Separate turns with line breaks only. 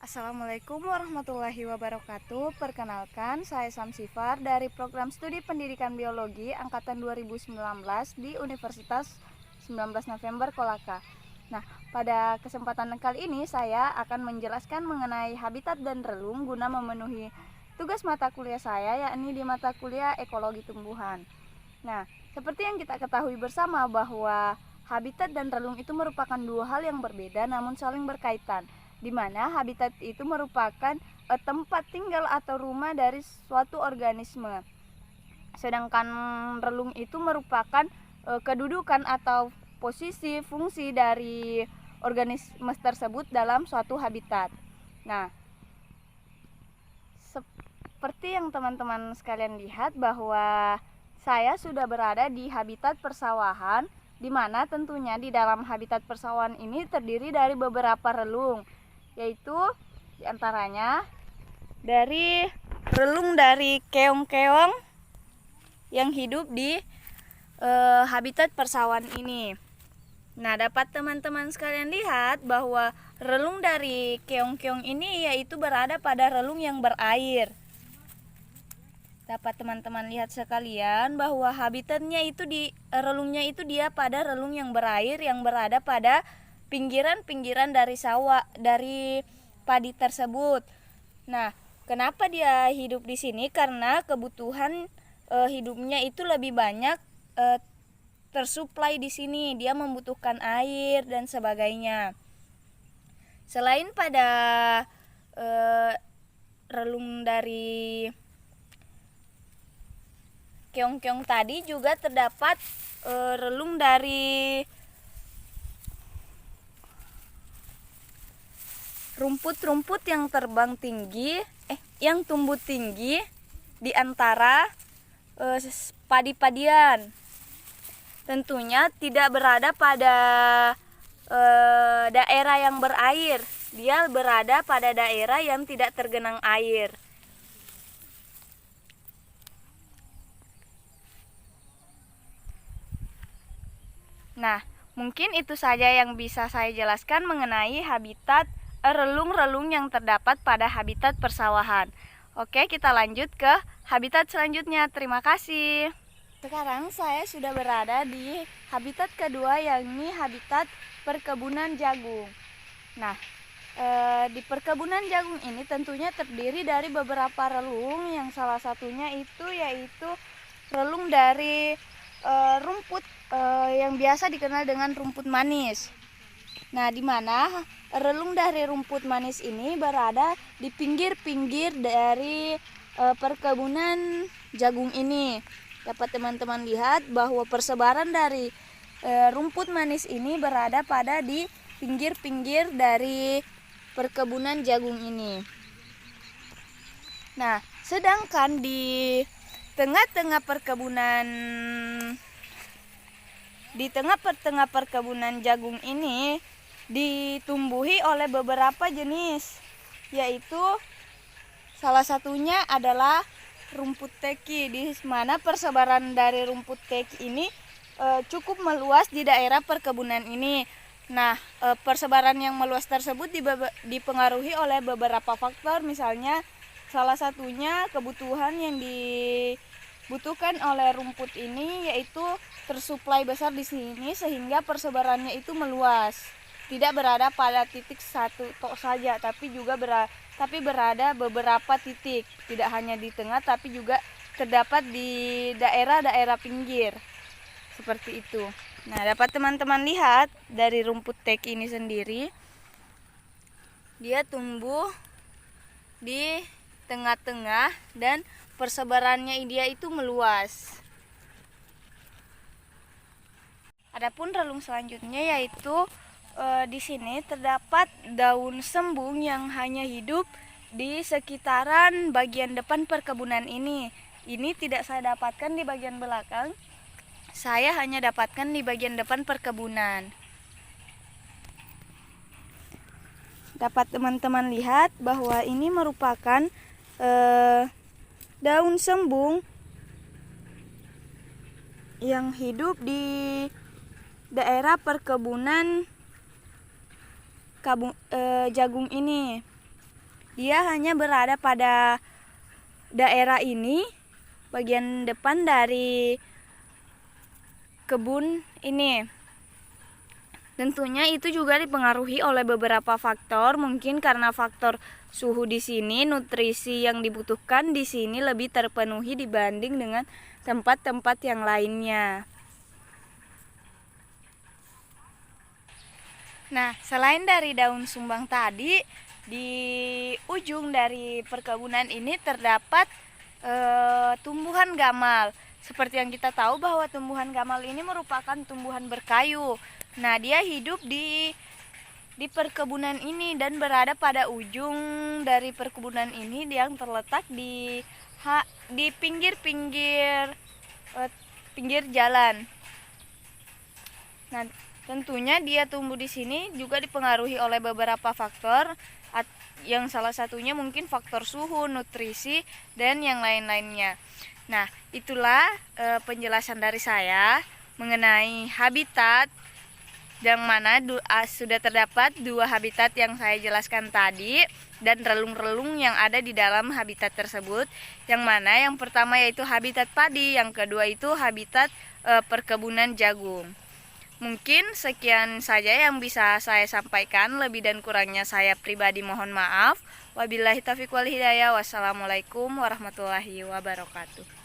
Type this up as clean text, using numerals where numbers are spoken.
Assalamualaikum warahmatullahi wabarakatuh. Perkenalkan, saya Samsifar dari Program Studi Pendidikan Biologi Angkatan 2019 di Universitas 19 November Kolaka. Nah, pada kesempatan kali ini saya akan menjelaskan mengenai habitat dan relung guna memenuhi tugas mata kuliah saya, yakni di mata kuliah Ekologi Tumbuhan. Nah, seperti yang kita ketahui bersama bahwa habitat dan relung itu merupakan dua hal yang berbeda namun saling berkaitan, di mana habitat itu merupakan tempat tinggal atau rumah dari suatu organisme. Sedangkan relung itu merupakan kedudukan atau posisi fungsi dari organisme tersebut dalam suatu habitat. Nah, seperti yang teman-teman sekalian lihat bahwa saya sudah berada di habitat persawahan, di mana tentunya di dalam habitat persawahan ini terdiri dari beberapa relung, yaitu diantaranya dari relung dari keong-keong yang hidup di habitat persawahan ini. Nah, dapat teman-teman sekalian lihat bahwa relung dari keong-keong ini yaitu berada pada relung yang berair. Dapat teman-teman lihat sekalian bahwa habitatnya itu di relungnya itu dia pada relung yang berair yang berada pada pinggiran-pinggiran dari sawah, dari padi tersebut. Nah, kenapa dia hidup di sini? Karena kebutuhan hidupnya itu lebih banyak tersuplai di sini. Dia membutuhkan air dan sebagainya. Selain pada relung dari keong-keong tadi, juga terdapat relung dari rumput-rumput yang terbang tinggi, yang tumbuh tinggi di antara padi-padian. Tentunya tidak berada pada daerah yang berair. Dia berada pada daerah yang tidak tergenang air. Nah, mungkin itu saja yang bisa saya jelaskan mengenai habitat relung-relung yang terdapat pada habitat persawahan. Oke, kita lanjut ke habitat selanjutnya. Terima kasih. Sekarang saya sudah berada di habitat kedua, yakni habitat perkebunan jagung. Nah, di perkebunan jagung ini tentunya terdiri dari beberapa relung, yang salah satunya itu yaitu relung dari rumput yang biasa dikenal dengan rumput manis. Nah, di mana relung dari rumput manis ini berada di pinggir-pinggir dari perkebunan jagung ini. Dapat teman-teman lihat bahwa persebaran dari rumput manis ini berada pada di pinggir-pinggir dari perkebunan jagung ini. Nah, sedangkan di tengah-tengah perkebunan jagung ini ditumbuhi oleh beberapa jenis, yaitu salah satunya adalah rumput teki, di mana persebaran dari rumput teki ini cukup meluas di daerah perkebunan ini. Nah, persebaran yang meluas tersebut dipengaruhi oleh beberapa faktor, misalnya salah satunya kebutuhan yang dibutuhkan oleh rumput ini yaitu tersuplai besar di sini sehingga persebarannya itu meluas. Tidak berada pada titik satu tok saja, tapi berada beberapa titik, tidak hanya di tengah tapi juga terdapat di daerah-daerah pinggir. Seperti itu. Nah, dapat teman-teman lihat dari rumput teki ini sendiri, dia tumbuh di tengah-tengah dan persebarannya dia itu meluas. Adapun relung selanjutnya yaitu di sini terdapat daun sembung yang hanya hidup di sekitaran bagian depan perkebunan ini. Ini tidak saya dapatkan di bagian belakang. Saya hanya dapatkan di bagian depan perkebunan. Dapat teman-teman lihat bahwa ini merupakan daun sembung yang hidup di daerah perkebunan jagung ini. dia hanya berada pada daerah ini, bagian depan dari kebun ini. Tentunya itu juga dipengaruhi oleh beberapa faktor, mungkin karena faktor suhu di sini, nutrisi yang dibutuhkan di sini lebih terpenuhi dibanding dengan tempat-tempat yang lainnya. Nah, selain dari daun sumbang tadi, di ujung dari perkebunan ini terdapat tumbuhan gamal. Seperti yang kita tahu bahwa tumbuhan gamal ini merupakan tumbuhan berkayu. Nah, dia hidup di perkebunan ini dan berada pada ujung dari perkebunan ini yang terletak di pinggir-pinggir pinggir jalan. Nah, tentunya dia tumbuh di sini juga dipengaruhi oleh beberapa faktor, yang salah satunya mungkin faktor suhu, nutrisi, dan yang lain-lainnya. Nah, itulah penjelasan dari saya mengenai habitat, yang mana sudah terdapat 2 habitat yang saya jelaskan tadi, dan relung-relung yang ada di dalam habitat tersebut, yang mana yang pertama yaitu habitat padi, yang kedua itu habitat perkebunan jagung. Mungkin sekian saja yang bisa saya sampaikan, lebih dan kurangnya saya pribadi mohon maaf. Wabillahi taufiq wal hidayah. Wassalamualaikum warahmatullahi wabarakatuh.